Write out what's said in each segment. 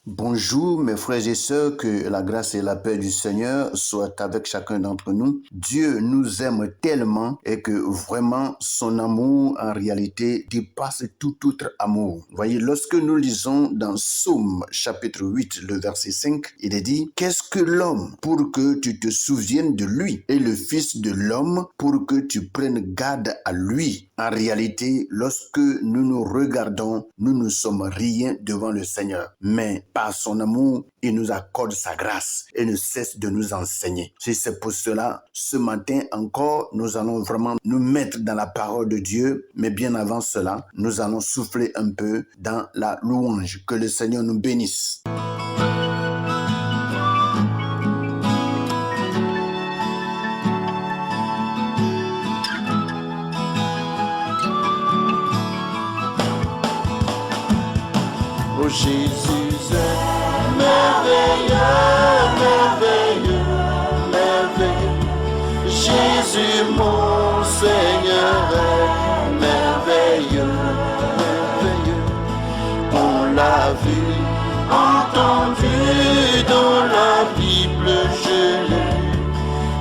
Bonjour mes frères et sœurs, que la grâce et la paix du Seigneur soient avec chacun d'entre nous. Dieu nous aime tellement et que vraiment son amour en réalité dépasse tout autre amour. Voyez, lorsque nous lisons dans Psaume chapitre 8, le verset 5, il est dit: qu'est-ce que l'homme pour que tu te souviennes de lui, et le fils de l'homme pour que tu prennes garde à lui. En réalité, lorsque nous nous regardons, nous ne sommes rien devant le Seigneur. Mais par son amour, il nous accorde sa grâce et ne cesse de nous enseigner. C'est pour cela, ce matin encore, nous allons vraiment nous mettre dans la parole de Dieu. Mais bien avant cela, nous allons souffler un peu dans la louange. Que le Seigneur nous bénisse. Oh Jésus est merveilleux, merveilleux, merveilleux. Jésus mon Seigneur est merveilleux, merveilleux. On l'a vu, entendu dans la Bible, je l'ai lu.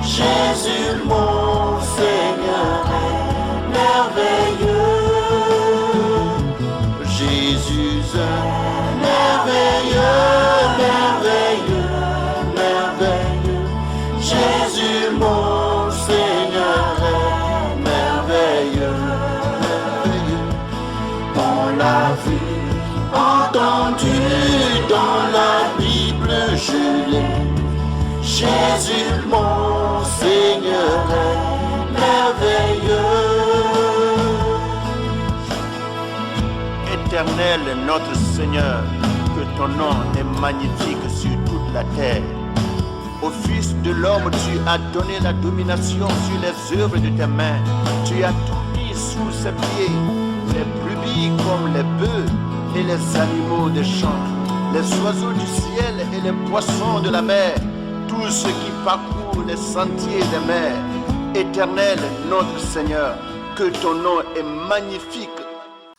Jésus mon Seigneur est merveilleux. Jésus est merveilleux, merveilleux, merveilleux. Jésus mon Seigneur est merveilleux, merveilleux. On l'a vu, entendu dans la Bible, je l'ai lu. Jésus mon Seigneur est merveilleux. Éternel notre Seigneur, que ton nom est magnifique sur toute la terre. Au Fils de l'homme, tu as donné la domination sur les œuvres de tes mains. Tu as tout mis sous ses pieds, les brebis comme les bœufs et les animaux des champs, les oiseaux du ciel et les poissons de la mer, tous ceux qui parcourent les sentiers des mers. Éternel notre Seigneur, que ton nom est magnifique.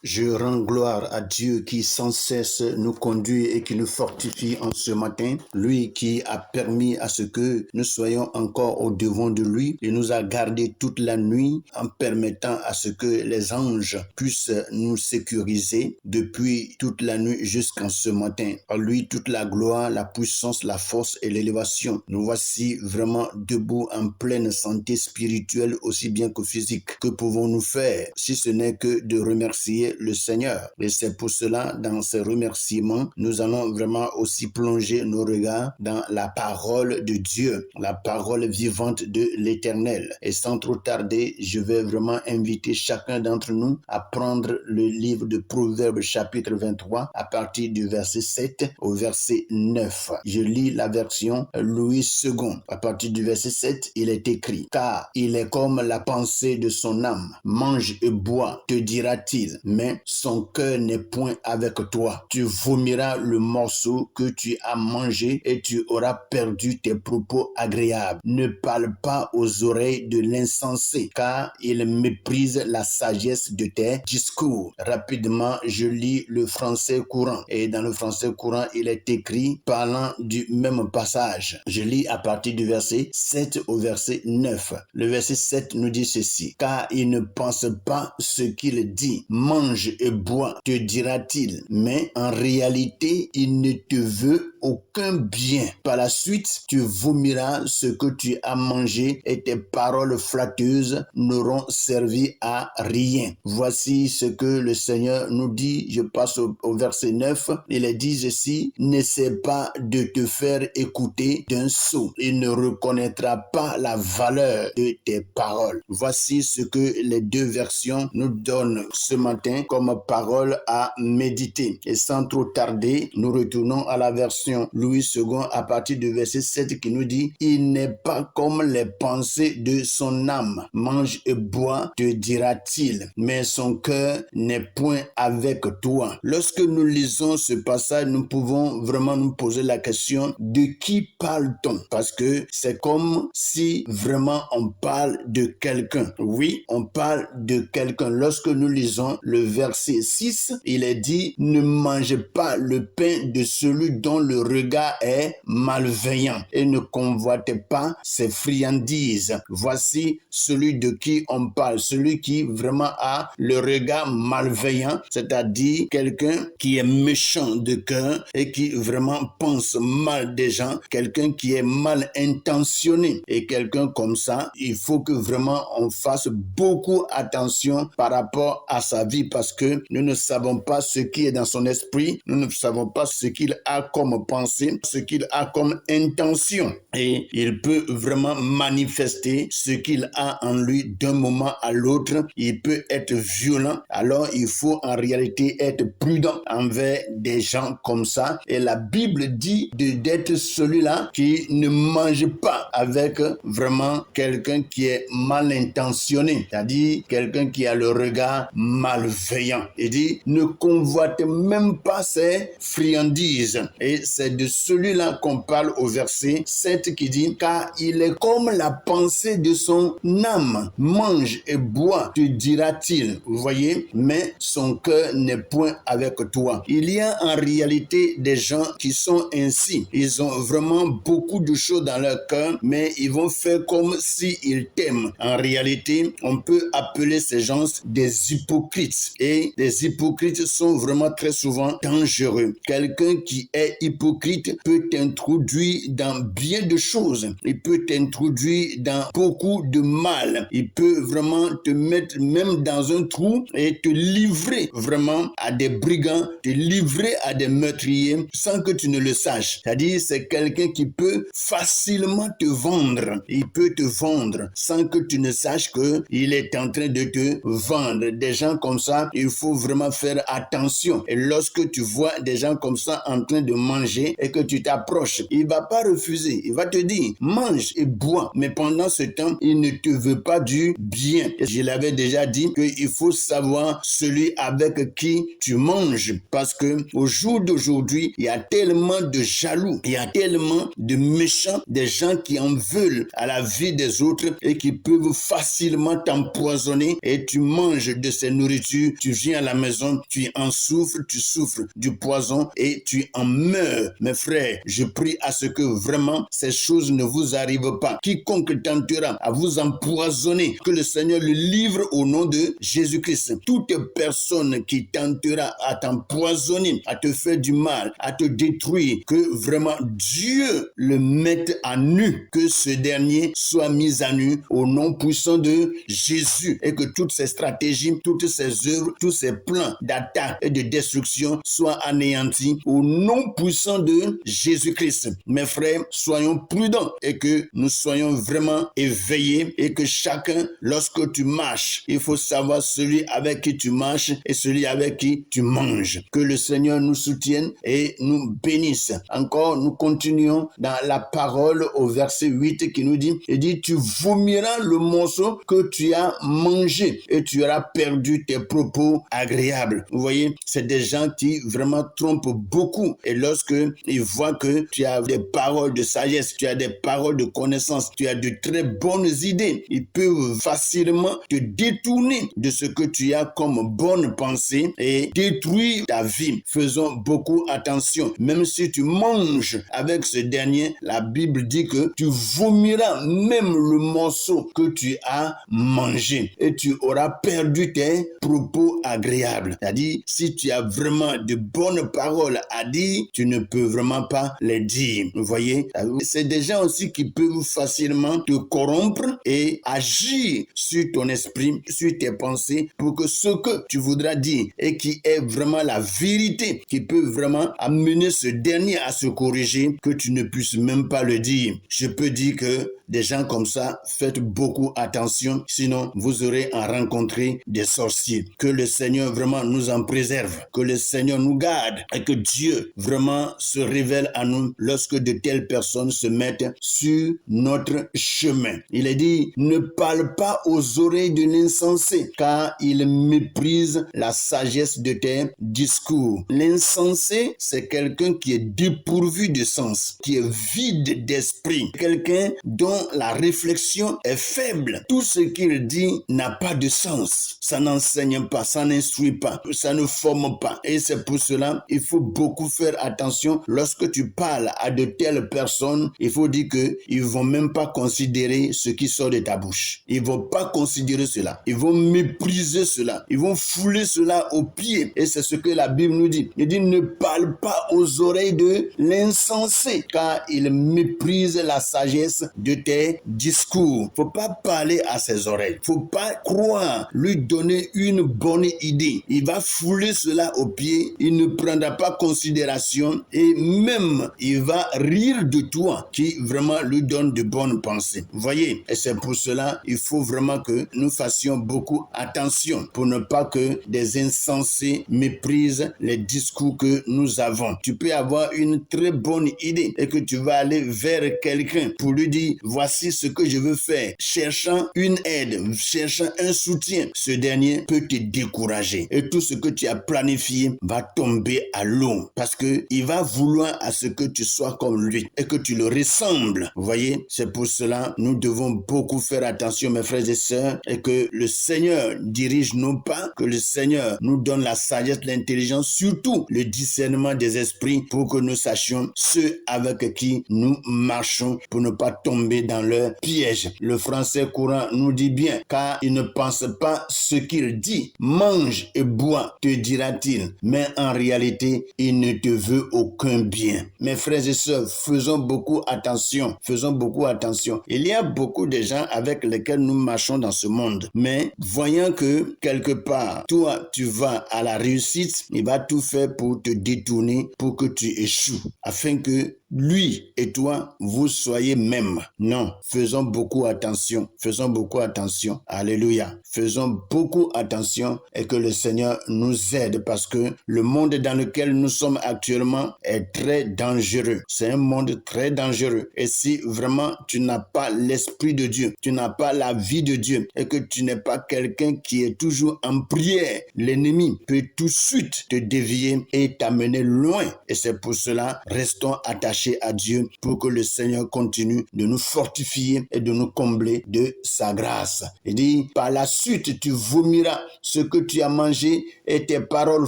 Je rends gloire à Dieu qui sans cesse nous conduit et qui nous fortifie en ce matin. Lui qui a permis à ce que nous soyons encore au devant de lui. Il nous a gardés toute la nuit en permettant à ce que les anges puissent nous sécuriser depuis toute la nuit jusqu'en ce matin. À lui toute la gloire, la puissance, la force et l'élévation. Nous voici vraiment debout en pleine santé spirituelle aussi bien que physique. Que pouvons-nous faire si ce n'est que de remercier le Seigneur? Et c'est pour cela, dans ces remerciements, nous allons vraiment aussi plonger nos regards dans la parole de Dieu, la parole vivante de l'Éternel. Et sans trop tarder, je vais vraiment inviter chacun d'entre nous à prendre le livre de Proverbes chapitre 23 à partir du verset 7 au verset 9. Je lis la version Louis II. À partir du verset 7, il est écrit: car il est comme la pensée de son âme. Mange et bois, te dira-t-il, mais son cœur n'est point avec toi. Tu vomiras le morceau que tu as mangé et tu auras perdu tes propos agréables. Ne parle pas aux oreilles de l'insensé, car il méprise la sagesse de tes discours. Rapidement, je lis le français courant. Et dans le français courant, il est écrit parlant du même passage. Je lis à partir du verset 7 au verset 9. Le verset 7 nous dit ceci: car il ne pense pas ce qu'il dit. Mange et bois, te dira-t-il, mais en réalité, il ne te veut aucun bien. Par la suite, tu vomiras ce que tu as mangé et tes paroles flatteuses n'auront servi à rien. Voici ce que le Seigneur nous dit. Je passe au verset 9. Il est dit ici: n'essaie pas de te faire écouter d'un sot. Il ne reconnaîtra pas la valeur de tes paroles. Voici ce que les deux versions nous donnent ce matin comme parole à méditer. Et sans trop tarder, nous retournons à la version Jean Louis II à partir du verset 7 qui nous dit « Il n'est pas comme les pensées de son âme. Mange et bois, te dira-t-il, mais son cœur n'est point avec toi. » Lorsque nous lisons ce passage, nous pouvons vraiment nous poser la question de qui parle-t-on? Parce que c'est comme si vraiment on parle de quelqu'un. Oui, on parle de quelqu'un. Lorsque nous lisons le verset 6, il est dit « Ne mangez pas le pain de celui dont le regard est malveillant et ne convoitez pas ses friandises. » Voici celui de qui on parle, celui qui vraiment a le regard malveillant, c'est-à-dire quelqu'un qui est méchant de cœur et qui vraiment pense mal des gens, quelqu'un qui est mal intentionné. Et quelqu'un comme ça, il faut que vraiment on fasse beaucoup attention par rapport à sa vie parce que nous ne savons pas ce qui est dans son esprit, nous ne savons pas ce qu'il a comme pensée, ce qu'il a comme intention. Et il peut vraiment manifester ce qu'il a en lui d'un moment à l'autre. Il peut être violent. Alors, il faut en réalité être prudent envers des gens comme ça. Et la Bible dit d'être celui-là qui ne mange pas avec vraiment quelqu'un qui est mal intentionné, c'est-à-dire quelqu'un qui a le regard malveillant. Il dit, ne convoitez même pas ses friandises. Et c'est de celui-là qu'on parle au verset 7 qui dit, car il est comme la pensée de son âme. Mange et bois, te dira-t-il. Vous voyez, mais son cœur n'est point avec toi. Il y a en réalité des gens qui sont ainsi. Ils ont vraiment beaucoup de choses dans leur cœur, mais ils vont faire comme s'ils t'aiment. En réalité, on peut appeler ces gens des hypocrites. Et les hypocrites sont vraiment très souvent dangereux. Quelqu'un qui est hypocrite peut t'introduire dans bien de choses. Il peut t'introduire dans beaucoup de mal. Il peut vraiment te mettre même dans un trou et te livrer vraiment à des brigands, te livrer à des meurtriers sans que tu ne le saches. C'est-à-dire, c'est quelqu'un qui peut facilement te vendre. Il peut te vendre sans que tu ne saches qu'il est en train de te vendre. Des gens comme ça, il faut vraiment faire attention. Et lorsque tu vois des gens comme ça en train de manger et que tu t'approches, il ne va pas refuser. Il va te dire, mange et bois. Mais pendant ce temps, il ne te veut pas du bien. Et je l'avais déjà dit qu'il faut savoir celui avec qui tu manges. Parce que au jour d'aujourd'hui, il y a tellement de jaloux, il y a tellement de méchants, des gens qui en veulent à la vie des autres et qui peuvent facilement t'empoisonner et tu manges de ces nourritures, tu viens à la maison, tu en souffres, tu souffres du poison et tu en meurs. Mes frères, je prie à ce que vraiment ces choses ne vous arrivent pas. Quiconque tentera à vous empoisonner, que le Seigneur le livre au nom de Jésus-Christ. Toute personne qui tentera à t'empoisonner, à te faire du mal, à te détruire, que vraiment Dieu le mette à nu, que ce dernier soit mis à nu au nom puissant de Jésus et que toutes ces stratégies, toutes ces œuvres, tous ces plans d'attaque et de destruction soient anéantis au nom puissant de Jésus-Christ. Mes frères, soyons prudents et que nous soyons vraiment éveillés et que chacun, lorsque tu marches, il faut savoir celui avec qui tu marches et celui avec qui tu manges. Que le Seigneur nous soutienne et nous bénisse. Encore, nous continuons dans la parole au verset 8 qui nous dit, il dit, tu vomiras le morceau que tu as mangé et tu auras perdu tes propos agréables. Vous voyez, c'est des gens qui vraiment trompent beaucoup et lorsque ils voient que tu as des paroles de sagesse, tu as des paroles de connaissance, tu as de très bonnes idées, ils peuvent facilement te détourner de ce que tu as comme bonne pensée et détruire ta vie. Faisons beaucoup attention. Même si tu manges avec ce dernier, la Bible dit que tu vomiras même le morceau que tu as mangé et tu auras perdu tes propos agréables. C'est-à-dire, si tu as vraiment de bonnes paroles à dire, tu ne peux vraiment pas les dire. Vous voyez, c'est des gens aussi qui peuvent facilement te corrompre et agir sur ton esprit, sur tes pensées pour que ce que tu voudras dire et qui est vraiment la vérité, qui peut vraiment amener ce dernier à se corriger, que tu ne puisses même pas le dire. Je peux dire que des gens comme ça, faites beaucoup attention, sinon vous aurez à rencontrer des sorciers. Que le Seigneur vraiment nous en préserve, que le Seigneur nous garde et que Dieu vraiment se révèle à nous lorsque de telles personnes se mettent sur notre chemin. Il est dit, ne parle pas aux oreilles de l'insensé, car il méprise la sagesse de tes discours. L'insensé, c'est quelqu'un qui est dépourvu de sens, qui est vide d'esprit, quelqu'un dont la réflexion est faible. Tout ce qu'il dit n'a pas de sens. Ça n'enseigne pas, ça n'instruit pas, ça ne forme pas. Et c'est pour cela, il faut beaucoup faire attention. Lorsque tu parles à de telles personnes, il faut dire qu'ils ne vont même pas considérer ce qui sort de ta bouche. Ils ne vont pas considérer cela. Ils vont mépriser cela. Ils vont fouler cela aux pieds. Et c'est ce que la Bible nous dit. Il dit, ne parle pas aux oreilles de l'insensé, car il méprise la sagesse de tes discours. Il ne faut pas parler à ses oreilles. Il ne faut pas croire, lui donner une bonne idée. Il va fouler cela aux pieds. Il ne prendra pas considération et même il va rire de toi qui vraiment lui donne de bonnes pensées. Vous voyez, et c'est pour cela il faut vraiment que nous fassions beaucoup attention pour ne pas que des insensés méprisent les discours que nous avons. Tu peux avoir une très bonne idée et que tu vas aller vers quelqu'un pour lui dire voici ce que je veux faire, cherchant une aide, cherchant un soutien. Ce dernier peut te décourager et tout ce que tu as planifié va tomber à l'eau parce que il va vouloir à ce que tu sois comme lui et que tu le ressembles. Vous voyez, c'est pour cela nous devons beaucoup faire attention, mes frères et sœurs, et que le Seigneur dirige nos pas, que le Seigneur nous donne la sagesse, l'intelligence, surtout le discernement des esprits pour que nous sachions ceux avec qui nous marchons pour ne pas tomber dans leur piège. Le français courant nous dit bien, car il ne pense pas ce qu'il dit. Mange et bois, te dira-t-il, mais en réalité, il ne te veut aucun bien. Mes frères et sœurs, faisons beaucoup attention. Faisons beaucoup attention. Il y a beaucoup de gens avec lesquels nous marchons dans ce monde. Mais voyant que quelque part, toi, tu vas à la réussite, il va tout faire pour te détourner, pour que tu échoues, afin que lui et toi, vous soyez même. Non, faisons beaucoup attention. Faisons beaucoup attention. Alléluia. Faisons beaucoup attention et que le Seigneur nous aide parce que le monde dans lequel nous sommes actuellement est très dangereux. C'est un monde très dangereux. Et si vraiment tu n'as pas l'Esprit de Dieu, tu n'as pas la vie de Dieu et que tu n'es pas quelqu'un qui est toujours en prière, l'ennemi peut tout de suite te dévier et t'amener loin. Et c'est pour cela, restons attachés à Dieu pour que le Seigneur continue de nous fortifier et de nous combler de sa grâce. Il dit, par la suite, tu vomiras ce que tu as mangé et tes paroles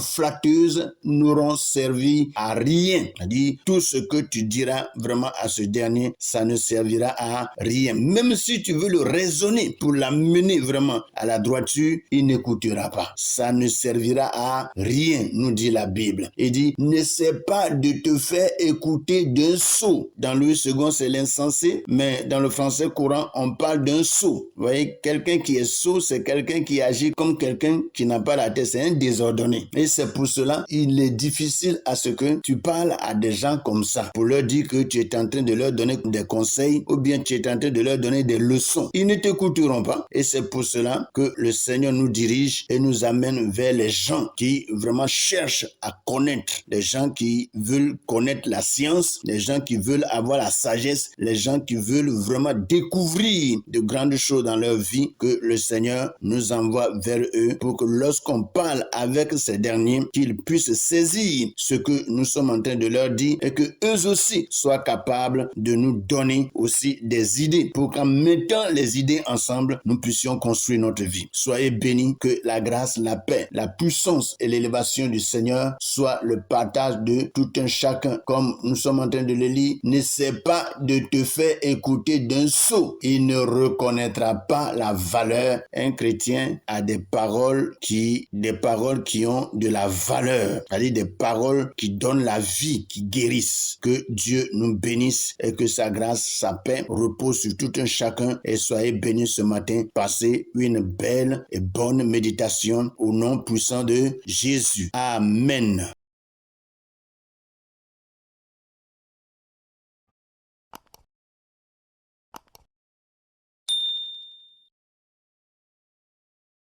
flatteuses n'auront servi à rien. Il dit, tout ce que tu diras vraiment à ce dernier, ça ne servira à rien. Même si tu veux le raisonner pour l'amener vraiment à la droiture, il n'écoutera pas. Ça ne servira à rien, nous dit la Bible. Il dit, n'essaie pas de te faire écouter d'un sot. Dans le second, c'est l'insensé, mais dans le français courant, on parle d'un sot. Vous voyez, quelqu'un qui est sot, c'est quelqu'un qui agit comme quelqu'un qui n'a pas la tête, c'est un désordonné. Et c'est pour cela, il est difficile à ce que tu parles à des gens comme ça, pour leur dire que tu es en train de leur donner des conseils, ou bien tu es en train de leur donner des leçons. Ils ne t'écouteront pas. Et c'est pour cela que le Seigneur nous dirige et nous amène vers les gens qui vraiment cherchent à connaître, les gens qui veulent connaître la science, les gens qui veulent avoir la sagesse, les gens qui veulent vraiment découvrir de grandes choses dans leur vie, que le Seigneur nous envoie vers eux pour que lorsqu'on parle avec ces derniers, qu'ils puissent saisir ce que nous sommes en train de leur dire et que eux aussi soient capables de nous donner aussi des idées pour qu'en mettant les idées ensemble, nous puissions construire notre vie. Soyez bénis, que la grâce, la paix, la puissance et l'élévation du Seigneur soient le partage de tout un chacun. Comme nous sommes en train de le lire, n'essaie pas de te faire écouter d'un sot. Il ne reconnaîtra pas la valeur. Un chrétien a des paroles qui ont de la valeur, c'est-à-dire des paroles qui donnent la vie, qui guérissent. Que Dieu nous bénisse et que sa grâce, sa paix repose sur tout un chacun et soyez bénis ce matin. Passez une belle et bonne méditation au nom puissant de Jésus. Amen.